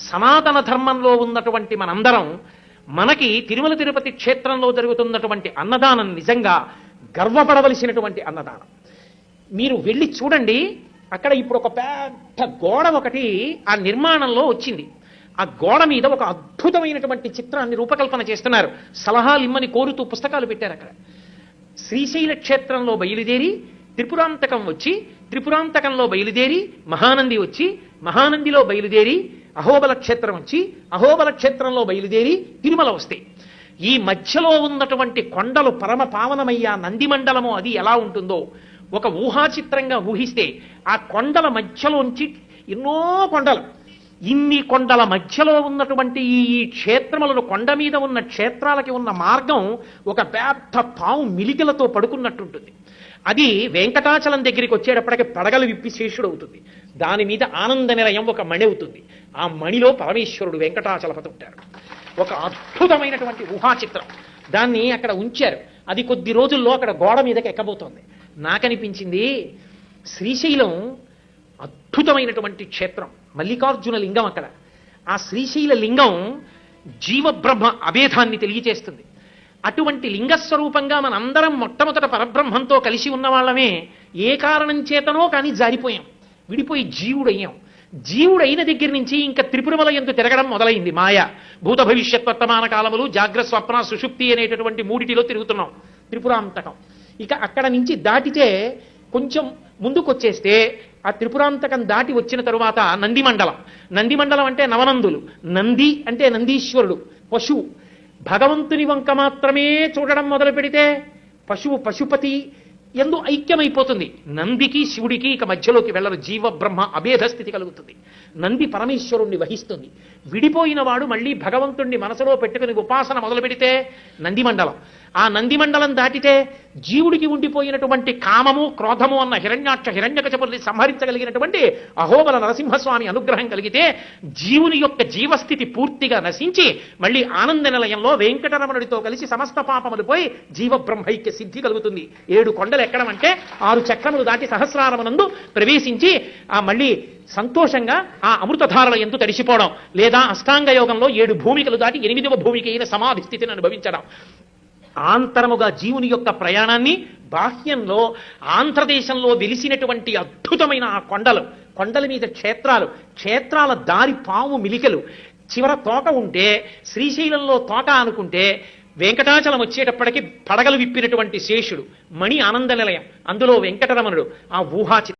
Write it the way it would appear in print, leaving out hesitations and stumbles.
సనాతన ధర్మంలో ఉన్నటువంటి మనందరం మనకి తిరుమల తిరుపతి క్షేత్రంలో జరుగుతున్నటువంటి అన్నదానం నిజంగా గర్వపడవలసినటువంటి అన్నదానం. మీరు వెళ్ళి చూడండి, అక్కడ ఇప్పుడు ఒక పెద్ద గోడ ఒకటి ఆ నిర్మాణంలో వచ్చింది. ఆ గోడ మీద ఒక అద్భుతమైనటువంటి చిత్రాన్ని రూపకల్పన చేస్తున్నారు. సలహాలు ఇమ్మని కోరుతూ పుస్తకాలు పెట్టారు. అక్కడ శ్రీశైల క్షేత్రంలో బయలుదేరి త్రిపురాంతకం వచ్చి, త్రిపురాంతకంలో బయలుదేరి మహానంది వచ్చి, మహానందిలో బయలుదేరి అహోబల క్షేత్రం వచ్చి, అహోబల క్షేత్రంలో బయలుదేరి తిరుమల వస్తాయి. ఈ మధ్యలో ఉన్నటువంటి కొండలు పరమ పావనమయ్యా నందిమండలము అది ఎలా ఉంటుందో ఒక ఊహాచిత్రంగా ఊహిస్తే, ఆ కొండల మధ్యలోంచి ఎన్నో కొండలు, ఇన్ని కొండల మధ్యలో ఉన్నటువంటి ఈ క్షేత్రములను, కొండ మీద ఉన్న క్షేత్రాలకి ఉన్న మార్గం ఒక పెద్ద పాము మిలికలతో పడుకున్నట్టుంటుంది. అది వెంకటాచలం దగ్గరికి వచ్చేటప్పటికి పడగలు విప్పి శేషుడు అవుతుంది. దాని మీద ఆనంద నిలయం ఒక మణి అవుతుంది. ఆ మణిలో పరమేశ్వరుడు వెంకటాచలపతి ఉంటారు. ఒక అద్భుతమైనటువంటి ఊహాచిత్రం. దాన్ని అక్కడ ఉంచారు. అది కొద్ది రోజుల్లో అక్కడ గోడ మీదకి ఎక్కబోతోంది. నాకనిపించింది శ్రీశైలం అద్భుతమైనటువంటి క్షేత్రం, మల్లికార్జున లింగం అక్కడ. ఆ శ్రీశైల లింగం జీవబ్రహ్మ అభేదాన్ని తెలియచేస్తుంది. అటువంటి లింగస్వరూపంగా మనందరం మొట్టమొదట పరబ్రహ్మంతో కలిసి ఉన్న వాళ్ళమే ఏ కారణం చేతనో కానీ జారిపోయాం, విడిపోయి జీవుడయ్యాం. జీవుడైన దగ్గర నుంచి ఇంకా త్రిపురమల యందు తిరగడం మొదలైంది. మాయ, భూత భవిష్యత్ వర్తమాన కాలములు, జాగ్ర స్వప్న సుషుప్తి అనేటటువంటి మూడిటిలో తిరుగుతున్నాం. త్రిపురాంతకం ఇక అక్కడ నుంచి దాటితే కొంచెం ముందుకొచ్చేస్తే ఆ త్రిపురాంతకం దాటి వచ్చిన తరువాత నందిమండలం. నందిమండలం అంటే నవనందులు. నంది అంటే నందీశ్వరుడు, పశువు. భగవంతుని వంక మాత్రమే చూడడం మొదలు పెడితే పశువు పశుపతి ఎందు ఐక్యమైపోతుంది. నందికి శివుడికి ఇక మధ్యలోకి వెళ్ళరు. జీవ బ్రహ్మ అభేద స్థితి కలుగుతుంది. నంది పరమేశ్వరుణ్ణి వహిస్తుంది. విడిపోయిన వాడు మళ్ళీ భగవంతుణ్ణి మనసులో పెట్టుకుని ఉపాసన మొదలు పెడితే నందిమండలం. ఆ నందిమండలం దాటితే జీవుడికి ఉండిపోయినటువంటి కామము, క్రోధము అన్న హిరణ్యాక్ష హిరణ్యకశపుల్ని సంహరించగలిగినటువంటి అహోబల నరసింహస్వామి అనుగ్రహం కలిగితే జీవుని యొక్క జీవస్థితి పూర్తిగా నశించి మళ్ళీ ఆనంద నిలయంలో వెంకటరమణుడితో కలిసి సమస్త పాపములు పోయి జీవబ్రహ్మైక్య సిద్ధి కలుగుతుంది. 7 కొండలు ఎక్కడం అంటే 6 చక్రములు దాటి సహస్రారమునందు ప్రవేశించి ఆ మళ్ళీ సంతోషంగా ఆ అమృతధారల ఎందు తడిసిపోవడం, లేదా అష్టాంగ యోగంలో 7 భూమికలు దాటి 8వ భూమికి అయిన సమాధి స్థితిని అనుభవించడం. ఆంతరముగా జీవుని యొక్క ప్రయాణాన్ని, బాహ్యంలో ఆంధ్రదేశంలో వెలిసినటువంటి అద్భుతమైన ఆ కొండలు, కొండల మీద క్షేత్రాలు, క్షేత్రాల దారి పాము మిలికలు, చివర తోక ఉంటే శ్రీశైలంలో తోక అనుకుంటే వెంకటాచలం వచ్చేటప్పటికి పడగలు విప్పినటువంటి శేషుడు, మణి ఆనంద నిలయం, అందులో వెంకటరమణుడు, ఆ ఊహాచి